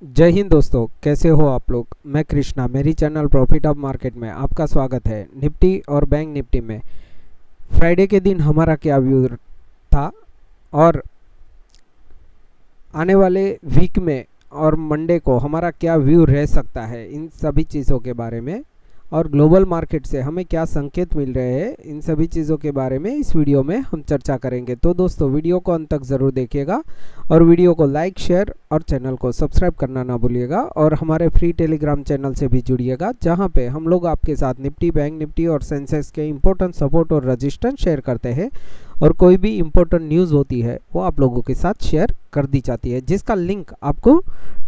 जय हिंद दोस्तों, कैसे हो आप लोग। मैं कृष्णा, मेरी चैनल प्रॉफिट ऑफ मार्केट में आपका स्वागत है। निफ्टी और बैंक निफ्टी में फ्राइडे के दिन हमारा क्या व्यू था और आने वाले वीक में और मंडे को हमारा क्या व्यू रह सकता है, इन सभी चीज़ों के बारे में और ग्लोबल मार्केट से हमें क्या संकेत मिल रहे हैं, इन सभी चीज़ों के बारे में इस वीडियो में हम चर्चा करेंगे। तो दोस्तों, वीडियो को अंत तक ज़रूर देखिएगा और वीडियो को लाइक, शेयर और चैनल को सब्सक्राइब करना ना भूलिएगा। और हमारे फ्री टेलीग्राम चैनल से भी जुड़िएगा, जहां पे हम लोग आपके साथ निफ्टी, बैंक निफ्टी और सेंसेक्स के इंपॉर्टेंट सपोर्ट और रजिस्टेंस शेयर करते हैं और कोई भी इम्पोर्टेंट न्यूज़ होती है वो आप लोगों के साथ शेयर कर दी जाती है, जिसका लिंक आपको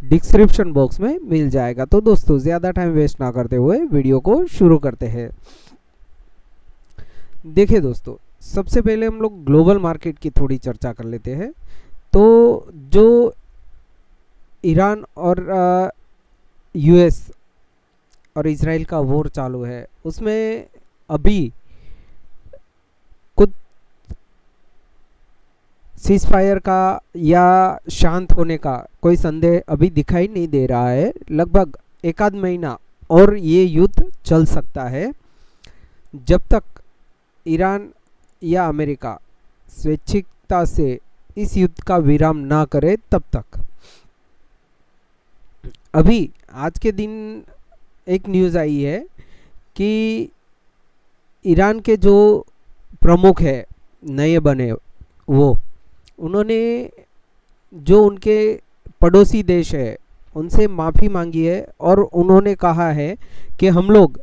डिस्क्रिप्शन बॉक्स में मिल जाएगा। तो दोस्तों, ज़्यादा टाइम वेस्ट ना करते हुए वीडियो को शुरू करते हैं। देखिए दोस्तों, सबसे पहले हम लोग ग्लोबल मार्केट की थोड़ी चर्चा कर लेते हैं। तो जो ईरान और यूएस और इजराइल का वॉर चालू है, उसमें अभी कुछ सीज फायर का या शांत होने का कोई संदेह अभी दिखाई नहीं दे रहा है। लगभग एक आध महीना और ये युद्ध चल सकता है, जब तक ईरान या अमेरिका स्वैच्छिकता से इस युद्ध का विराम ना करे तब तक। अभी आज के दिन एक न्यूज़ आई है कि ईरान के जो प्रमुख है नए बने, वो उन्होंने जो उनके पड़ोसी देश है उनसे माफ़ी मांगी है और उन्होंने कहा है कि हम लोग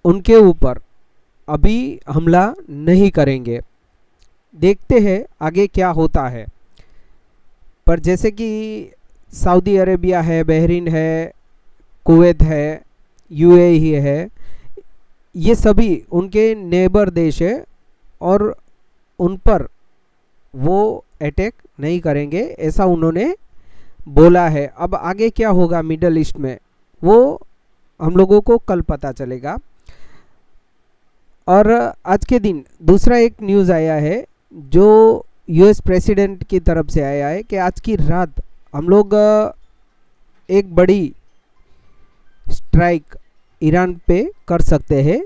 उनके ऊपर अभी हमला नहीं करेंगे। देखते हैं आगे क्या होता है। पर जैसे कि सऊदी अरेबिया है, बहरीन है, कुवैत है, यूएई है, ये सभी उनके नेबर देश है और उन पर वो अटैक नहीं करेंगे, ऐसा उन्होंने बोला है। अब आगे क्या होगा मिडल ईस्ट में, वो हम लोगों को कल पता चलेगा। और आज के दिन दूसरा एक न्यूज़ आया है जो यूएस प्रेसिडेंट की तरफ से आया है कि आज की रात हम लोग एक बड़ी स्ट्राइक ईरान पे कर सकते हैं।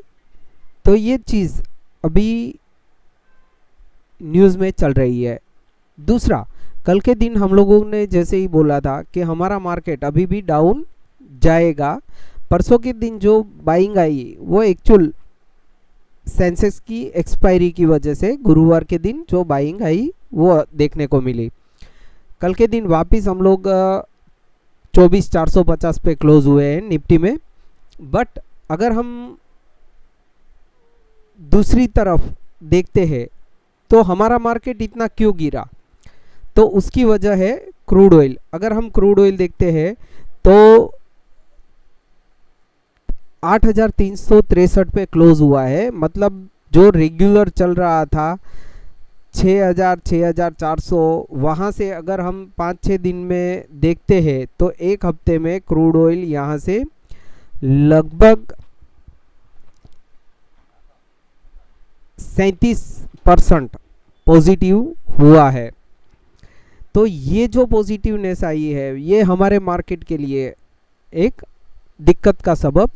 तो ये चीज़ अभी न्यूज़ में चल रही है। दूसरा, कल के दिन हम लोगों ने जैसे ही बोला था कि हमारा मार्केट अभी भी डाउन जाएगा। परसों के दिन जो बाइंग आई वो एक्चुअल सेंसेक्स की एक्सपायरी की वजह से गुरुवार के दिन जो बाइंग आई वो देखने को मिली। कल के दिन वापस हम लोग 24,450 पे क्लोज हुए हैं निफ्टी में। बट अगर हम दूसरी तरफ देखते हैं तो हमारा मार्केट इतना क्यों गिरा, तो उसकी वजह है क्रूड ऑयल। अगर हम क्रूड ऑयल देखते हैं तो 8,363 पे क्लोज हुआ है। मतलब जो रेगुलर चल रहा था 6,000 6,400, वहाँ से अगर हम 5-6 दिन में देखते हैं तो एक हफ्ते में क्रूड ऑयल यहाँ से लगभग 37% पॉजिटिव हुआ है। तो ये जो पॉजिटिवनेस आई है ये हमारे मार्केट के लिए एक दिक्कत का सबब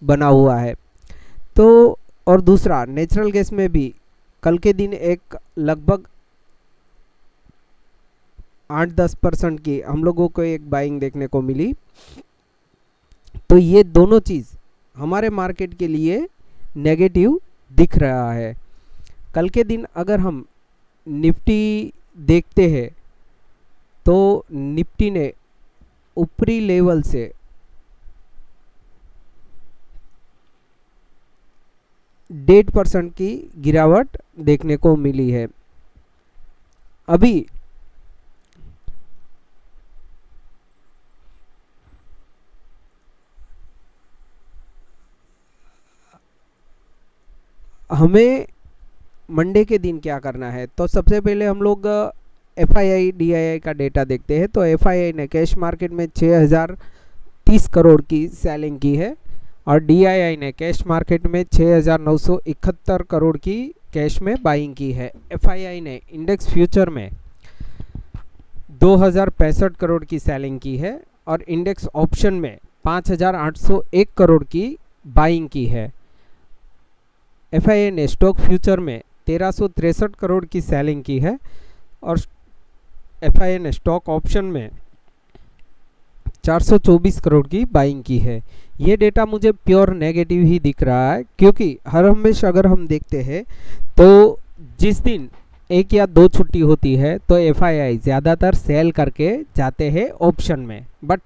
बना हुआ है। तो और दूसरा, नेचुरल गैस में भी कल के दिन एक लगभग 8-10% की हम लोगों को एक बाइंग देखने को मिली। तो ये दोनों चीज़ हमारे मार्केट के लिए नेगेटिव दिख रहा है। कल के दिन अगर हम निफ्टी देखते हैं तो निफ्टी ने ऊपरी लेवल से 1.5% की गिरावट देखने को मिली है। अभी हमें मंडे के दिन क्या करना है, तो सबसे पहले हम लोग एफआईआई डीआईआई का डेटा देखते हैं। तो एफआईआई ने कैश मार्केट में 6,030 करोड़ की सेलिंग की है और डीआईआई ने कैश मार्केट में 6,971 करोड़ की कैश में बाइंग की है। एफआईआई ने इंडेक्स फ्यूचर में 2065 करोड़ की सेलिंग की है और इंडेक्स ऑप्शन में 5801 करोड़ की बाइंग की है। FII ने स्टॉक फ्यूचर में 1363 करोड़ की सेलिंग की है और FII ने स्टॉक ऑप्शन में 424 करोड़ की बाइंग की है। ये डेटा मुझे प्योर नेगेटिव ही दिख रहा है, क्योंकि हर हमेशा अगर हम देखते हैं तो जिस दिन एक या दो छुट्टी होती है तो FII ज़्यादातर सेल करके जाते हैं ऑप्शन में, बट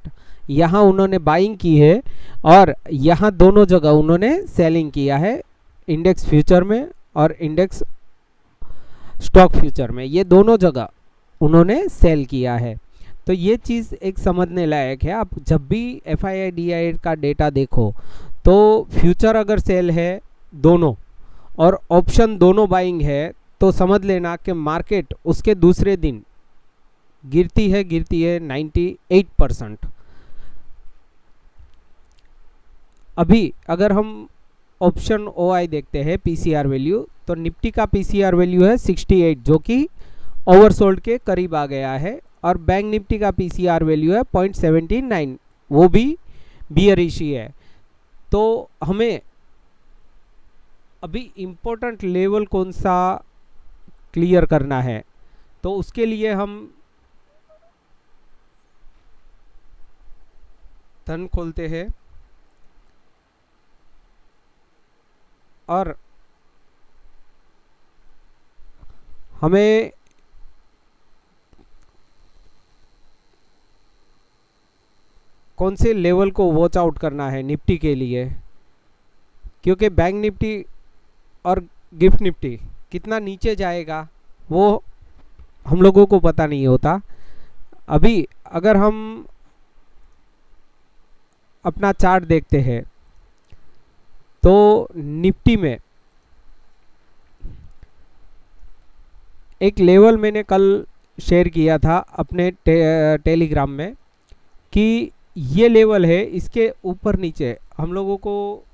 यहाँ उन्होंने बाइंग की है और यहाँ दोनों जगह उन्होंने सेलिंग किया है, इंडेक्स फ्यूचर में और इंडेक्स स्टॉक फ्यूचर में, ये दोनों जगह उन्होंने सेल किया है। तो ये चीज़ एक समझने लायक है। आप जब भी FII DII का डेटा देखो तो फ्यूचर अगर सेल है दोनों और ऑप्शन दोनों बाइंग है तो समझ लेना कि मार्केट उसके दूसरे दिन गिरती है 98%। अभी अगर हम ऑप्शन OI देखते हैं PCR वैल्यू, तो निफ्टी का PCR वैल्यू है 68 जो कि ओवरसोल्ड के करीब आ गया है, और बैंक निफ्टी का PCR वैल्यू है 0.79, वो भी बियरिश ही है। तो हमें अभी इम्पोर्टेंट लेवल कौन सा क्लियर करना है, तो उसके लिए हम धन खोलते हैं और हमें कौन से लेवल को वॉच आउट करना है निफ्टी के लिए, क्योंकि बैंक निफ्टी और गिफ्ट निफ्टी कितना नीचे जाएगा वो हम लोगों को पता नहीं होता। अभी अगर हम अपना चार्ट देखते हैं तो निफ्टी में एक लेवल मैंने कल शेयर किया था अपने टेलीग्राम में कि ये लेवल है, इसके ऊपर नीचे हम लोगों को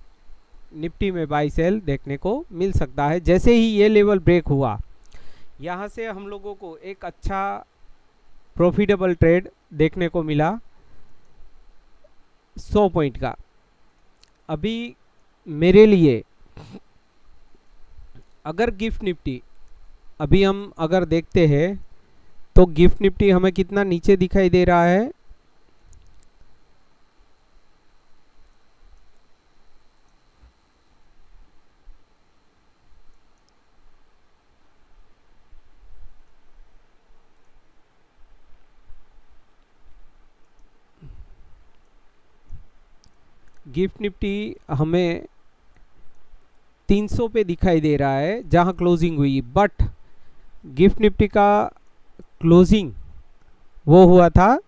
निफ्टी में बाई सेल देखने को मिल सकता है। जैसे ही ये लेवल ब्रेक हुआ, यहाँ से हम लोगों को एक अच्छा प्रॉफिटेबल ट्रेड देखने को मिला 100 पॉइंट का। अभी मेरे लिए अगर गिफ्ट निफ्टी अभी हम अगर देखते हैं तो गिफ्ट निफ्टी हमें कितना नीचे दिखाई दे रहा है, गिफ्ट निफ्टी हमें 300 पे दिखाई दे रहा है जहां क्लोजिंग हुई, बट गिफ्ट निफ्टी का क्लोजिंग वो हुआ था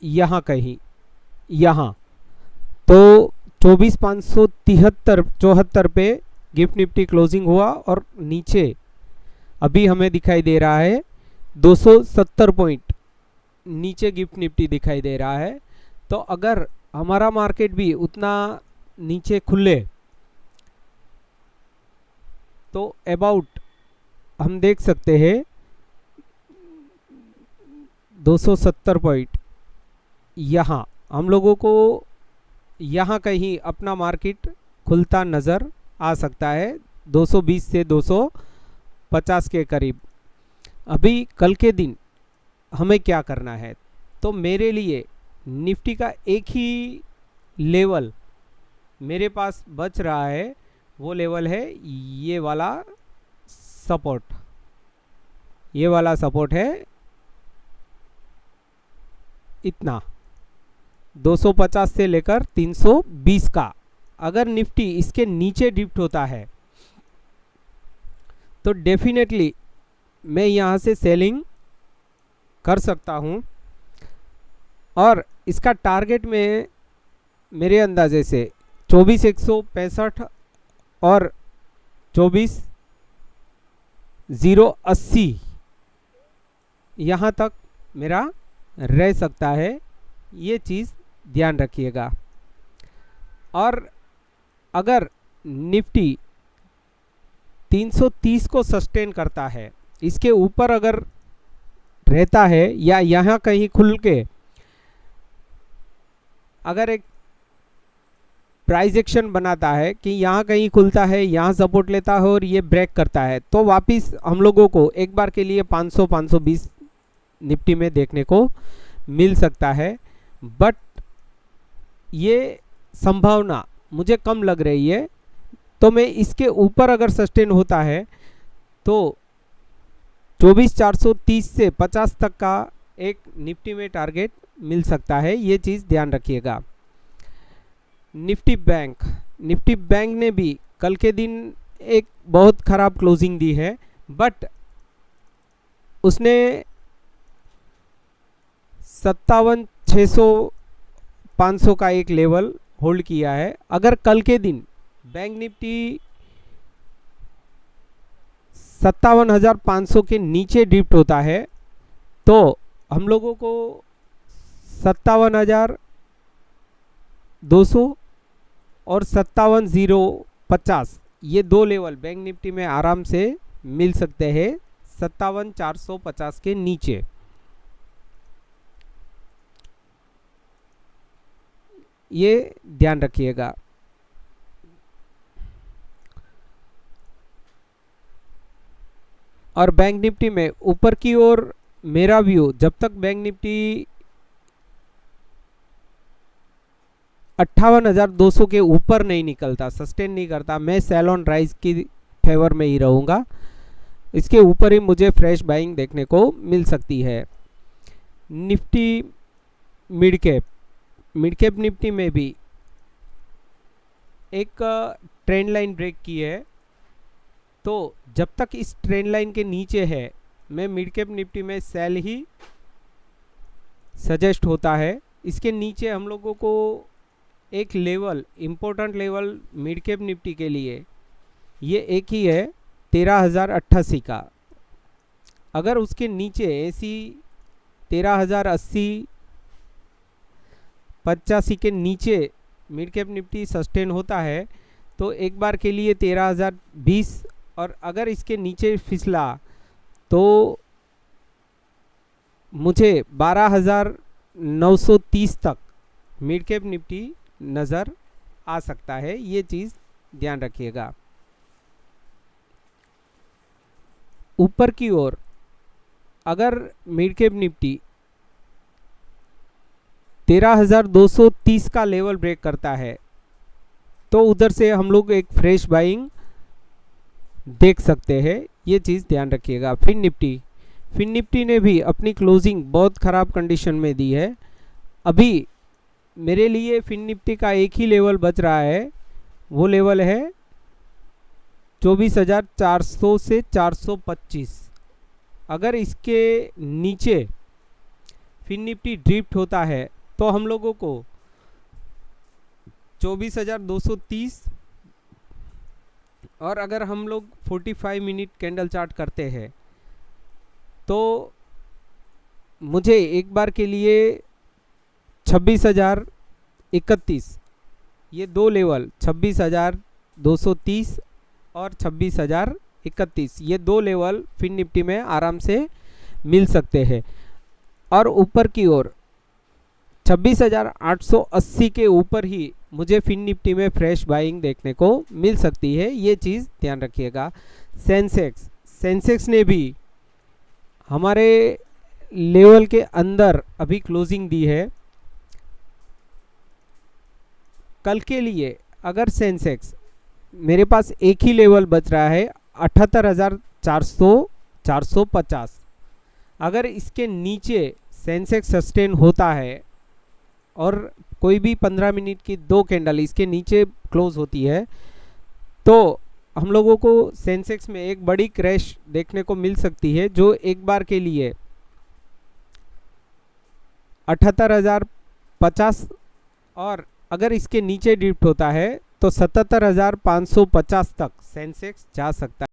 यहाँ कहीं, यहाँ तो 24,573-74 पे गिफ्ट निफ्टी क्लोजिंग हुआ और नीचे अभी हमें दिखाई दे रहा है 270 पॉइंट नीचे गिफ्ट निफ्टी दिखाई दे रहा है। तो अगर हमारा मार्केट भी उतना नीचे खुले तो अबाउट हम देख सकते हैं 270 पॉइंट, यहाँ हम लोगों को यहाँ कहीं अपना मार्केट खुलता नज़र आ सकता है 220 से 250 के करीब। अभी कल के दिन हमें क्या करना है, तो मेरे लिए निफ्टी का एक ही लेवल मेरे पास बच रहा है, वो लेवल है ये वाला सपोर्ट। ये वाला सपोर्ट है इतना 250 से लेकर 320 का। अगर निफ्टी इसके नीचे डिप्ट होता है तो डेफिनेटली मैं यहाँ से सेलिंग कर सकता हूँ, और इसका टारगेट में मेरे अंदाजे से 24,165 और 24,080 यहाँ तक मेरा रह सकता है, ये चीज़ ध्यान रखिएगा। और अगर निफ्टी 330 को सस्टेन करता है इसके ऊपर अगर रहता है या यहाँ कहीं खुल के अगर एक प्राइस एक्शन बनाता है कि यहाँ कहीं खुलता है, यहाँ सपोर्ट लेता है और ये ब्रेक करता है, तो वापस हम लोगों को एक बार के लिए 500-520 निफ्टी में देखने को मिल सकता है। बट ये संभावना मुझे कम लग रही है, तो मैं इसके ऊपर अगर सस्टेन होता है तो 24,430 से 50 तक का एक निफ्टी में टारगेट मिल सकता है, ये चीज़ ध्यान रखिएगा। निफ्टी बैंक ने भी कल के दिन एक बहुत ख़राब क्लोजिंग दी है, बट उसने 57,600-500 का एक लेवल होल्ड किया है। अगर कल के दिन बैंक निफ्टी 57,500 के नीचे ड्रिफ्ट होता है तो हम लोगों को 57,200 और 57,050 ये दो लेवल बैंक निफ्टी में आराम से मिल सकते हैं 57,450 के नीचे। ये ध्यान रखिएगा। और बैंक निफ्टी में ऊपर की ओर मेरा व्यू, जब तक बैंक निफ्टी 58,200 के ऊपर नहीं निकलता, सस्टेन नहीं करता, मैं सेल ऑन राइज की फेवर में ही रहूँगा। इसके ऊपर ही मुझे फ्रेश बाइंग देखने को मिल सकती है। निफ्टी मिड कैप निफ्टी में भी एक ट्रेंड लाइन ब्रेक की है, तो जब तक इस ट्रेंड लाइन के नीचे है मैं मिड कैप निफ्टी में सेल ही सजेस्ट होता है। इसके नीचे हम लोगों को एक level, important level mid cap Nifty के लिए ये एक ही है 13,088 का। अगर उसके नीचे ऐसी 13,080 85 के नीचे मिड कैप निफ्टी सस्टेन होता है तो एक बार के लिए 13,020, और अगर इसके नीचे फिसला तो मुझे 12,930 तक मिड कैप निफ्टी नज़र आ सकता है, ये चीज़ ध्यान रखिएगा। ऊपर की ओर अगर मिड कैप निफ्टी 13,230 का लेवल ब्रेक करता है तो उधर से हम लोग एक फ्रेश बाइंग देख सकते हैं, ये चीज़ ध्यान रखिएगा। फिन निफ्टी ने भी अपनी क्लोजिंग बहुत ख़राब कंडीशन में दी है। अभी मेरे लिए फिन निफ्टी का एक ही लेवल बच रहा है, वो लेवल है 24,400 से 425। अगर इसके नीचे फिन निफ्टी ड्रिफ्ट होता है तो हम लोगों को 24,230, और अगर हम लोग 45 मिनट कैंडल चार्ट करते हैं तो मुझे एक बार के लिए 26,031, ये दो लेवल 26,230 और 26,031, ये दो लेवल फिन निफ्टी में आराम से मिल सकते हैं। और ऊपर की ओर 26,880 के ऊपर ही मुझे फिन निफ्टी में फ्रेश बाइंग देखने को मिल सकती है, ये चीज़ ध्यान रखिएगा। सेंसेक्स ने भी हमारे लेवल के अंदर अभी क्लोजिंग दी है। कल के लिए अगर सेंसेक्स, मेरे पास एक ही लेवल बच रहा है 78,450, अगर इसके नीचे सेंसेक्स सस्टेन होता है और कोई भी 15 मिनट की दो कैंडल इसके नीचे क्लोज होती है तो हम लोगों को सेंसेक्स में एक बड़ी क्रैश देखने को मिल सकती है, जो एक बार के लिए 78,050, और अगर इसके नीचे ड्रिफ्ट होता है तो 77,550 तक सेंसेक्स जा सकता है।